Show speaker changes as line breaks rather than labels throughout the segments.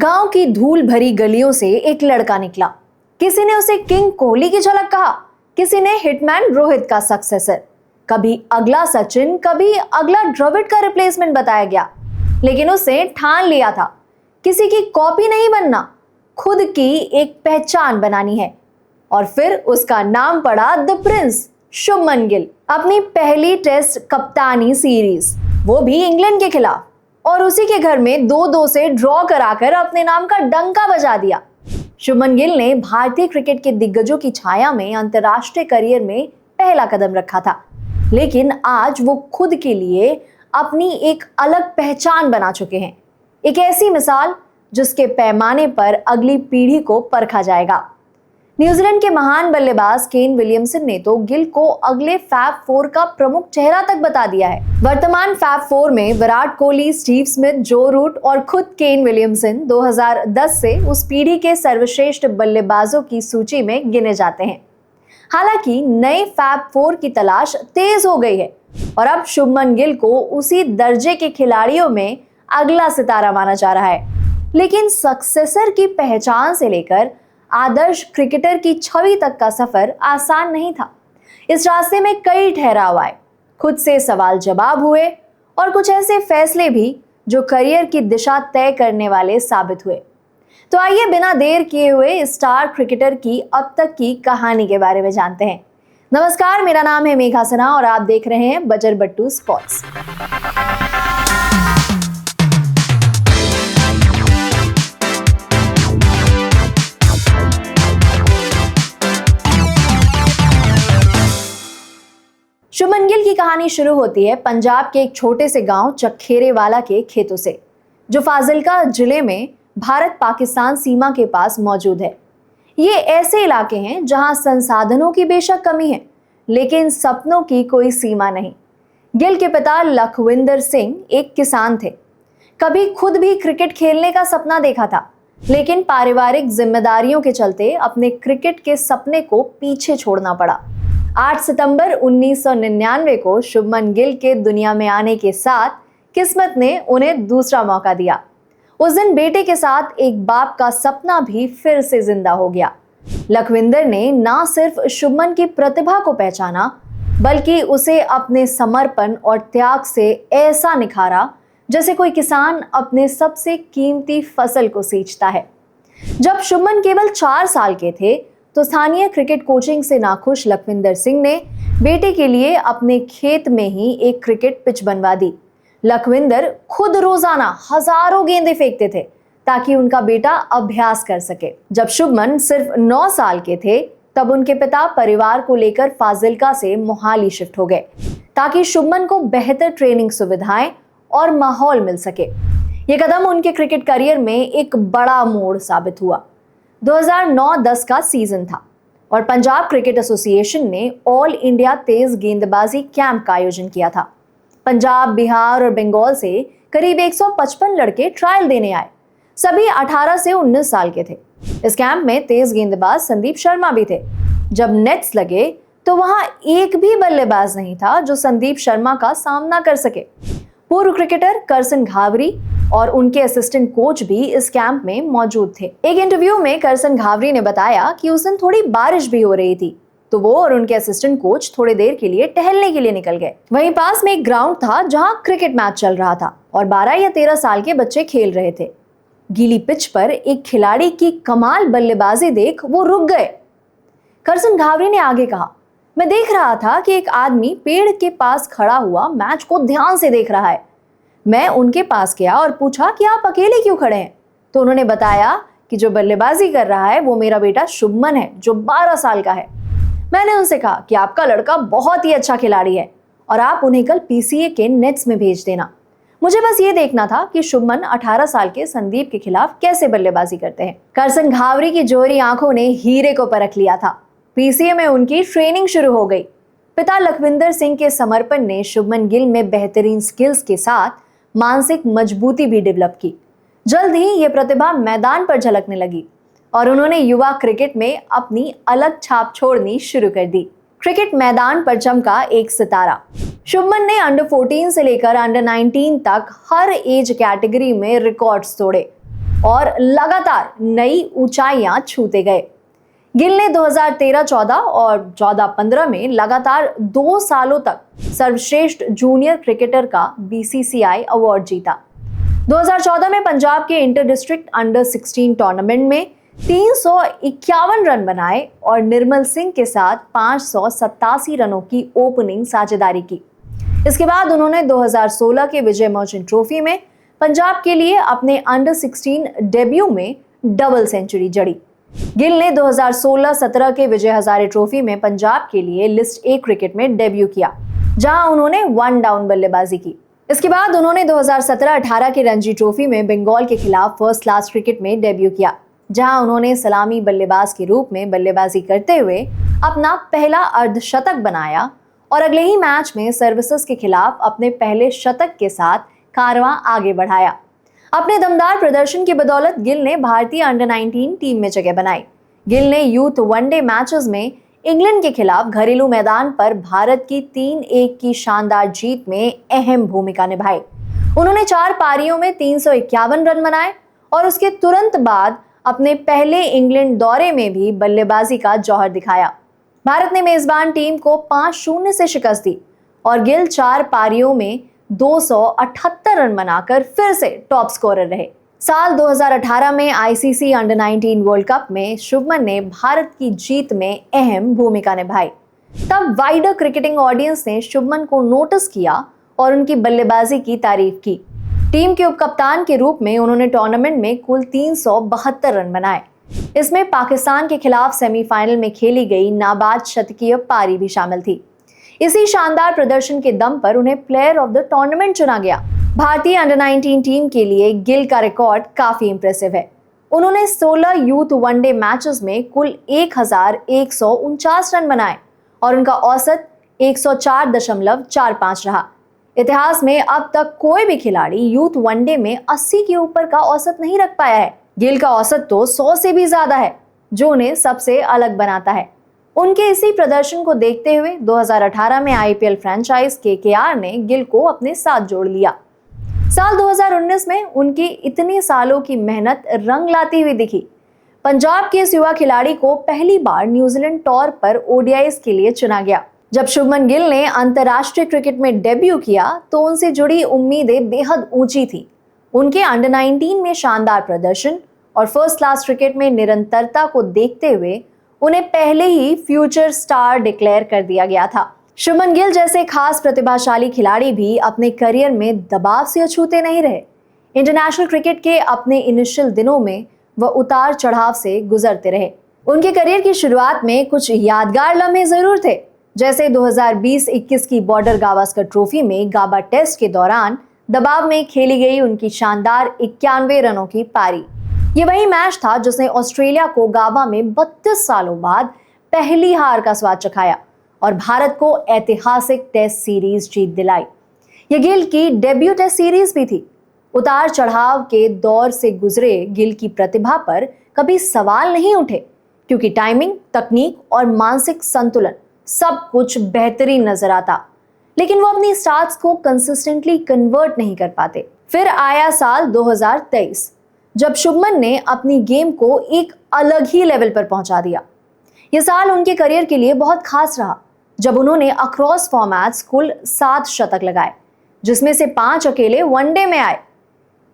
गांव की धूल भरी गलियों से एक लड़का निकला। किसी ने उसे किंग कोहली की झलक कहा, किसी ने हिटमैन रोहित का सक्सेसर, कभी अगला सचिन, कभी अगला द्रविड़ का रिप्लेसमेंट बताया गया। लेकिन उसने ठान लिया था किसी की कॉपी नहीं बनना, खुद की एक पहचान बनानी है। और फिर उसका नाम पड़ा द प्रिंस, शुभमन गिल। अपनी पहली टेस्ट कप्तानी सीरीज, वो भी इंग्लैंड के खिलाफ, और उसी के घर में 2-2 से ड्रॉ कराकर अपने नाम का डंका बजा दिया। शुभमन गिल ने भारतीय क्रिकेट के दिग्गजों की छाया में अंतर्राष्ट्रीय करियर में पहला कदम रखा था, लेकिन आज वो खुद के लिए अपनी एक अलग पहचान बना चुके हैं। एक ऐसी मिसाल जिसके पैमाने पर अगली पीढ़ी को परखा जाएगा। न्यूजीलैंड के महान बल्लेबाज केन विलियमसन ने तो गिल को अगले फैब 4 का प्रमुख चेहरा तक बता दिया है। वर्तमान फैब 4 में विराट कोहली, स्टीव स्मिथ, जो रूट और खुद केन विलियमसन 2010 से उस पीढ़ी के सर्वश्रेष्ठ बल्लेबाजों की सूची में गिने जाते हैं। हालांकि नए फैब 4 की तलाश तेज हो गई है और अब शुभमन गिल को उसी दर्जे के खिलाड़ियों में अगला सितारा माना जा रहा है। लेकिन सक्सेसर की पहचान से लेकर आदर्श क्रिकेटर की छवि तक का सफर आसान नहीं था। इस रास्ते में कई ठहराव आए, खुद से सवाल जवाब हुए और कुछ ऐसे फैसले भी जो करियर की दिशा तय करने वाले साबित हुए। तो आइए बिना देर किए हुए स्टार क्रिकेटर की अब तक की कहानी के बारे में जानते हैं। नमस्कार, मेरा नाम है मेघा सिन्हा और आप देख रहे हैं बजर बट्टू स्पोर्ट्स। शुभमन गिल की कहानी शुरू होती है पंजाब के एक छोटे से गांव चखेरेवाला के खेतों से, जो फाजिल्का जिले में भारत पाकिस्तान सीमा के पास मौजूद है। ये ऐसे इलाके हैं जहां संसाधनों की बेशक कमी है, लेकिन सपनों की कोई सीमा नहीं। गिल के पिता लखविंदर सिंह एक किसान थे। कभी खुद भी क्रिकेट खेलने का सपना देखा था, लेकिन पारिवारिक जिम्मेदारियों के चलते अपने क्रिकेट के सपने को पीछे छोड़ना पड़ा। 8 सितंबर 1999 को शुभमन गिल के दुनिया में आने के साथ किस्मत ने उन्हें दूसरा मौका दिया। उस दिन बेटे के साथ एक बाप का सपना भी फिर से जिंदा हो गया। लखविंदर ने ना सिर्फ शुभमन की प्रतिभा को पहचाना, बल्कि उसे अपने समर्पण और त्याग से ऐसा निखारा जैसे कोई किसान अपने सबसे कीमती फसल को सींचता है। जब शुभमन केवल 4 साल के थे तो स्थानीय क्रिकेट कोचिंग से नाखुश लखविंदर सिंह ने बेटे के लिए अपने खेत में ही एक क्रिकेट पिच बनवा दी। लखविंदर खुद रोजाना हजारों गेंदें फेंकते थे ताकि उनका बेटा अभ्यास कर सके। जब शुभमन सिर्फ 9 साल के थे तब उनके पिता परिवार को लेकर फाजिल्का से मोहाली शिफ्ट हो गए ताकि शुभमन को बेहतर ट्रेनिंग सुविधाएं और माहौल मिल सके। ये कदम उनके क्रिकेट करियर में एक बड़ा मोड़ साबित हुआ। 2009-10 का सीजन था और पंजाब क्रिकेट एसोसिएशन ने ऑल इंडिया तेज गेंदबाजी कैंप का आयोजन किया था। पंजाब, बिहार और बंगाल से करीब 155 लड़के ट्रायल देने आए। सभी 18 से 19 साल के थे। इस कैंप में तेज गेंदबाज संदीप शर्मा भी थे। जब नेट्स लगे तो वहां एक भी बल्लेबाज नहीं था जो संदीप शर्मा का सामना कर सके। पूर्व क्रिकेटर करसन घावरी और उनके असिस्टेंट कोच भी इस कैंप में मौजूद थे। एक इंटरव्यू में करसन घावरी ने बताया कि उस दिन थोड़ी बारिश भी हो रही थी, तो वो और उनके असिस्टेंट कोच थोड़ी देर के लिए टहलने के लिए निकल गए। वहीं पास में एक ग्राउंड था जहां क्रिकेट मैच चल रहा था और 12 या 13 साल के बच्चे खेल रहे थे। गीली पिच पर एक खिलाड़ी की कमाल बल्लेबाजी देख वो रुक गए। करसन घावरी ने आगे कहा, मैं देख रहा था कि एक आदमी पेड़ के पास खड़ा हुआ मैच को ध्यान से देख रहा है। मैं उनके पास गया और पूछा कि आप अकेले क्यों खड़े हैं? तो उन्होंने बताया कि जो बल्लेबाजी कर रहा है वो मेरा बेटा शुभमन है, जो 12 साल का है। मैंने उनसे कहा कि आपका लड़का बहुत ही अच्छा खिलाड़ी है और आप उन्हें कल पीसीए के नेट्स में भेज देना। मुझे बस ये देखना था कि शुभमन 18 साल के संदीप के खिलाफ कैसे बल्लेबाजी करते हैं। करसन घावरी की जोहरी आंखों ने हीरे को परख लिया था। पीसीए में उनकी ट्रेनिंग शुरू हो गई। पिता लखविंदर सिंह के समर्पण ने शुभमन गिल में बेहतरीन स्किल्स के साथ मानसिक मजबूती भी डेवलप की। जल्द ही ये प्रतिभा मैदान पर झलकने लगी और उन्होंने युवा क्रिकेट में अपनी अलग छाप छोड़नी शुरू कर दी। क्रिकेट मैदान पर चमका एक सितारा। शुभमन ने अंडर 14 से लेकर अंडर 19 तक हर एज कैटेगरी में रिकॉर्ड्स तोड़े। और लगातार नई ऊंचाइयां छूते गए। गिल ने 2013-14 और 14-15 में लगातार 2 सालों तक सर्वश्रेष्ठ जूनियर क्रिकेटर का बीसीसीआई अवार्ड जीता। 2014 में पंजाब के इंटर डिस्ट्रिक्ट अंडर 16 टूर्नामेंट में 351 रन बनाए और निर्मल सिंह के साथ 587 रनों की ओपनिंग साझेदारी की। इसके बाद उन्होंने 2016 के विजय मर्चेंट ट्रॉफी में पंजाब के लिए अपने अंडर 16 डेब्यू में डबल सेंचुरी जड़ी। गिल ने 2016-17 के विजय हजारे ट्रॉफी में पंजाब के लिए लिस्ट ए क्रिकेट में डेब्यू किया, जहां उन्होंने 1 डाउन बल्लेबाजी की। इसके बाद उन्होंने 2017-18 के रणजी ट्रॉफी में बंगाल के खिलाफ फर्स्ट क्लास क्रिकेट में डेब्यू किया, जहां उन्होंने सलामी बल्लेबाज के रूप में बल्लेबाजी करते हुए अपना पहला अर्धशतक बनाया और अगले ही मैच में सर्विसेज के खिलाफ अपने पहले शतक के साथ कारवां आगे बढ़ाया। अपने दमदार प्रदर्शन की बदौलत गिल ने भारतीय अंडर 19 टीम में जगह बनाई। गिल ने यूथ वनडे मैचेस में इंग्लैंड के खिलाफ घरेलू मैदान पर भारत की 3-1 की शानदार जीत में अहम भूमिका निभाई। उन्होंने 4 पारियों में 351 रन बनाए और उसके तुरंत बाद अपने पहले इंग्लैंड दौरे में भी बल्लेबाजी का जौहर दिखाया। भारत ने मेजबान टीम को 5-0 से शिकस्त दी और गिल 4 पारियों में 278 रन बनाकर फिर से टॉप स्कोरर रहे। साल 2018 में आईसीसी अंडर 19 वर्ल्ड कप में शुभमन ने भारत की जीत में अहम भूमिका निभाई। तब वाइडर क्रिकेटिंग ऑडियंस ने शुभमन को नोटिस किया और उनकी बल्लेबाजी की तारीफ की। टीम के उपकप्तान के रूप में उन्होंने टूर्नामेंट में कुल 372 रन बनाए। इसमें पाकिस्तान के खिलाफ सेमीफाइनल में खेली गई नाबाद शतकीय पारी भी शामिल थी। इसी शानदार प्रदर्शन के दम पर उन्हें प्लेयर ऑफ द टूर्नामेंट चुना गया। भारतीय अंडर 19 टीम के लिए गिल का रिकॉर्ड काफी इंप्रेसिव है। उन्होंने 16 यूथ वनडे मैचेस में कुल 1149 रन बनाए और उनका औसत 104.45 रहा। इतिहास में अब तक कोई भी खिलाड़ी यूथ वनडे में 80 के ऊपर का औसत नहीं रख पाया है। गिल का औसत तो 100 से भी ज्यादा है, जो उन्हें सबसे अलग बनाता है। उनके इसी प्रदर्शन को देखते हुए 2018 में आईपीएल फ्रेंचाइज केकेआर ने गिल को अपने साथ जोड़ लिया। साल 2019 में उनकी इतने सालों की मेहनत रंग लाती हुई दिखी। पंजाब के इस युवा खिलाड़ी को पहली बार न्यूजीलैंड टूर पर ओडीआईज के लिए चुना गया। जब शुभमन गिल ने अंतर्राष्ट्रीय क्रिकेट में डेब्यू किया तो उनसे जुड़ी उम्मीदें बेहद ऊंची थी। उनके अंडर 19 में शानदार प्रदर्शन और फर्स्ट क्लास क्रिकेट में निरंतरता को देखते हुए उन्हें पहले ही फ्यूचर स्टार डिक्लेयर कर दिया गया था। शुभमन गिल जैसे खास प्रतिभाशाली खिलाड़ी भी अपने करियर में दबाव से अछूते नहीं रहे। इंटरनेशनल क्रिकेट के अपने इनिशियल दिनों में वह उतार चढ़ाव से गुजरते रहे। उनके करियर की शुरुआत में कुछ यादगार लम्हे जरूर थे, जैसे 2020-21 की बॉर्डर गावस्कर ट्रॉफी में गाबा टेस्ट के दौरान दबाव में खेली गई उनकी शानदार 91 रनों की पारी। ये वही मैच था जिसने ऑस्ट्रेलिया को गाबा में 32 सालों बाद पहली हार का स्वाद चखाया और भारत को ऐतिहासिक टेस्ट सीरीज जीत दिलाई। ये गिल की डेब्यू टेस्ट सीरीज भी थी। उतार चढ़ाव के दौर से गुजरे गिल की प्रतिभा पर कभी सवाल नहीं उठे, क्योंकि टाइमिंग, तकनीक और मानसिक संतुलन सब कुछ बेहतरीन नजर आता। लेकिन वो अपनी स्टार्ट्स को कंसिस्टेंटली कन्वर्ट नहीं कर पाते। फिर आया साल 2023, जब शुभमन ने अपनी गेम को एक अलग ही लेवल पर पहुंचा दिया। यह साल उनके करियर के लिए बहुत खास रहा, जब उन्होंने अक्रॉस फॉर्मेट्स कुल 7 शतक लगाए, जिसमें से 5 अकेले वनडे में आए।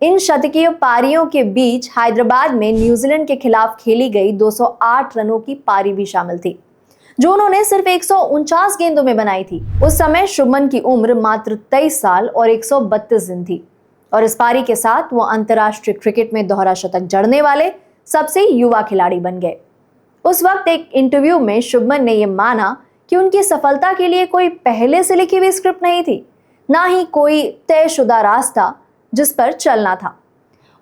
इन शतकीय पारियों के बीच हैदराबाद में न्यूजीलैंड के खिलाफ खेली गई 208 रनों की पारी भी शामिल थी, जो उन्होंने सिर्फ 149 गेंदों में बनाई थी। उस समय शुभमन की उम्र मात्र 23 साल और 132 दिन थी और इस पारी के साथ वो अंतर्राष्ट्रीय क्रिकेट में दोहरा शतक जड़ने वाले सबसे युवा खिलाड़ी बन गए। उस वक्त एक इंटरव्यू में शुभमन ने यह माना कि उनकी सफलता के लिए कोई पहले से लिखी हुई स्क्रिप्ट नहीं थी, ना ही कोई तयशुदा रास्ता जिस पर चलना था।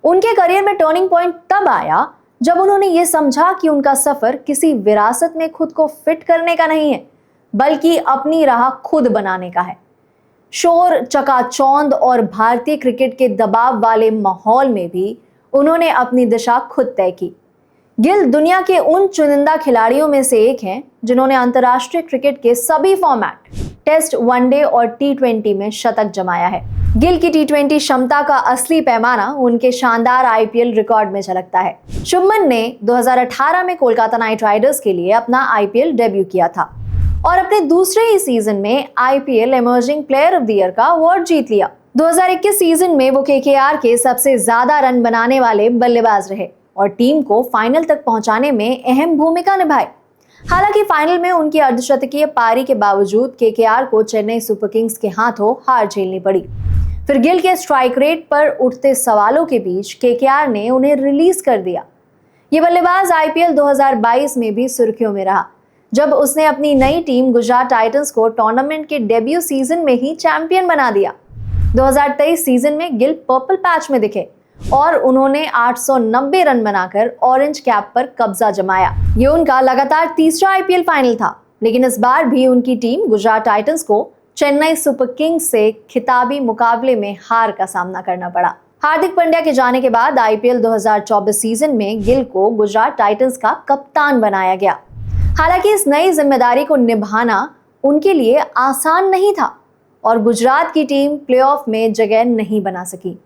उनके करियर में टर्निंग पॉइंट तब आया जब उन्होंने ये समझा कि उनका सफर किसी विरासत में खुद को फिट करने का नहीं है, बल्कि अपनी राह खुद बनाने का है। शोर, चकाचौंध और भारतीय क्रिकेट के दबाव वाले माहौल में भी उन्होंने अपनी दिशा खुद तय की। गिल दुनिया के उन चुनिंदा खिलाड़ियों में से एक हैं जिन्होंने अंतर्राष्ट्रीय क्रिकेट के सभी फॉर्मेट, टेस्ट, वनडे और टी20 में शतक जमाया है। गिल की टी20 क्षमता का असली पैमाना उनके शानदार आईपीएल रिकॉर्ड में झलकता है। शुभमन ने 2018 में कोलकाता नाइट राइडर्स के लिए अपना आईपीएल डेब्यू किया था और अपने दूसरे ही सीजन में IPL emerging player of the year का अवार्ड जीत लिया। 2021 सीजन में वो केकेआर के सबसे ज्यादा रन बनाने वाले बल्लेबाज रहे और टीम को फाइनल तक पहुंचाने में अहम भूमिका निभाई। हालांकि फाइनल में उनकी अर्धशतकीय पारी के बावजूद केकेआर को चेन्नई सुपर किंग्स के हाथों हार झेलनी पड़ी। फिर गिल के स्ट्राइक रेट पर उठते सवालों के बीच केकेआर ने उन्हें रिलीज कर दिया। ये बल्लेबाज आईपीएल 2022 में भी सुर्खियों में रहा, जब उसने अपनी नई टीम गुजरात टाइटंस को टूर्नामेंट के डेब्यू सीजन में ही चैंपियन बना दिया। 2023 सीजन में गिल पर्पल पैच में दिखे और उन्होंने 890 रन बनाकर ऑरेंज कैप पर कब्जा जमाया। ये उनका लगातार तीसरा आईपीएल फाइनल था, लेकिन इस बार भी उनकी टीम गुजरात टाइटंस को चेन्नई सुपर किंग्स से खिताबी मुकाबले में हार का सामना करना पड़ा। हार्दिक पांड्या के जाने के बाद आईपीएल 2024 सीजन में गिल को गुजरात टाइटंस का कप्तान बनाया गया। हालांकि इस नई जिम्मेदारी को निभाना उनके लिए आसान नहीं था और गुजरात की टीम प्लेऑफ में जगह नहीं बना सकी।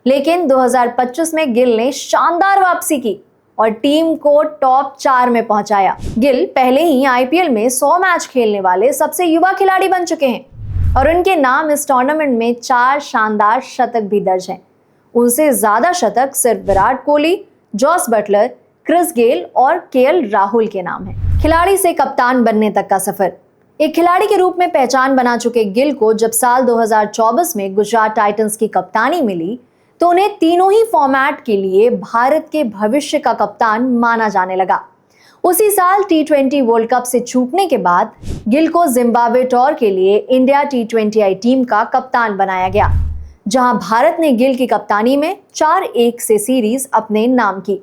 लेकिन 2025 में गिल ने शानदार वापसी की और टीम को टॉप 4 में पहुंचाया। गिल पहले ही आईपीएल में 100 मैच खेलने वाले सबसे युवा खिलाड़ी बन चुके हैं और उनके नाम इस टूर्नामेंट में 4 शानदार शतक भी दर्ज हैं। उनसे ज्यादा शतक सिर्फ Virat Kohli, Jos Buttler, Chris Gayle और केएल राहुल के नाम हैं। खिलाड़ी से कप्तान बनने तक का सफर। एक खिलाड़ी के रूप में पहचान बना चुके गिल को जब साल 2024 में गुजरात टाइटंस की कप्तानी मिली तो उन्हें तीनों ही फॉर्मेट के लिए भारत के भविष्य का कप्तान माना जाने लगा। उसी साल टी20 वर्ल्ड कप से छूटने के बाद गिल को जिम्बाब्वे टूर के लिए इंडिया टी20आई टीम का कप्तान बनाया गया, जहां भारत ने गिल की कप्तानी में 4-1 से सीरीज अपने नाम की।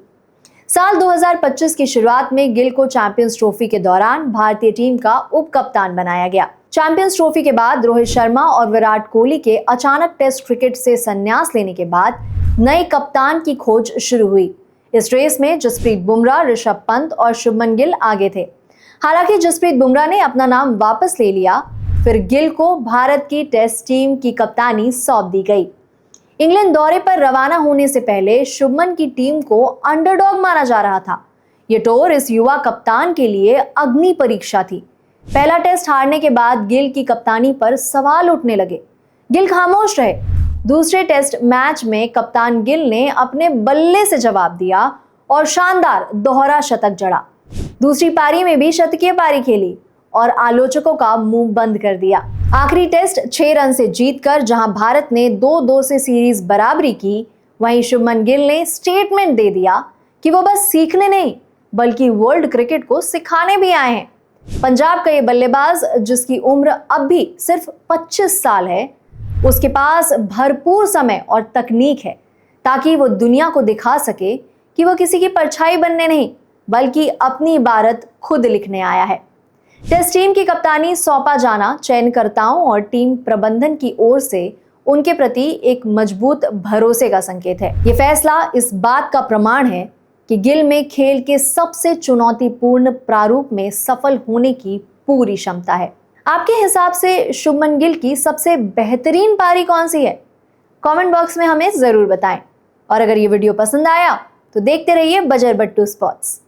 साल 2025 की शुरुआत में गिल को चैंपियंस ट्रॉफी के दौरान भारतीय टीम का उप कप्तान बनाया गया। चैंपियंस ट्रॉफी के बाद रोहित शर्मा और विराट कोहली के अचानक टेस्ट क्रिकेट से संन्यास लेने के बाद नए कप्तान की खोज शुरू हुई। इस रेस में जसप्रीत बुमराह, ऋषभ पंत और शुभमन गिल आगे थे। हालांकि जसप्रीत बुमराह ने अपना नाम वापस ले लिया, फिर गिल को भारत की टेस्ट टीम की कप्तानी सौंप दी गई। इंग्लैंड दौरे पर रवाना होने से पहले शुभमन की टीम को अंडरडॉग माना जा रहा था। ये टूर इस युवा कप्तान के लिए अग्नि परीक्षा थी। पहला टेस्ट हारने के बाद गिल की कप्तानी पर सवाल उठने लगे। गिल खामोश रहे। दूसरे टेस्ट मैच में कप्तान गिल ने अपने बल्ले से जवाब दिया और शानदार दोहरा शतक जड़ा। दूसरी पारी में भी शतकीय पारी खेली और आलोचकों का मुंह बंद कर दिया। आखिरी टेस्ट 6 रन से जीतकर जहां भारत ने 2-2 से सीरीज बराबरी की, वहीं शुभमन गिल ने स्टेटमेंट दे दिया कि वो बस सीखने नहीं बल्कि वर्ल्ड क्रिकेट को सिखाने भी आए हैं। पंजाब का ये बल्लेबाज, जिसकी उम्र अब भी सिर्फ 25 साल है, उसके पास भरपूर समय और तकनीक है ताकि वो दुनिया को दिखा सके कि वो किसी की परछाई बनने नहीं बल्कि अपनी इबारत खुद लिखने आया है। टेस्ट टीम की कप्तानी सौंपा जाना चयनकर्ताओं और टीम प्रबंधन की ओर से उनके प्रति एक मजबूत भरोसे का संकेत है। ये फैसला इस बात का प्रमाण है कि गिल में खेल के सबसे चुनौतीपूर्ण प्रारूप में सफल होने की पूरी क्षमता है। आपके हिसाब से शुभमन गिल की सबसे बेहतरीन पारी कौन सी है? कमेंट बॉक्स में हमें जरूर बताएं। और अगर ये वीडियो पसंद आया तो देखते रहिए बजर बट्टू स्पोर्ट्स।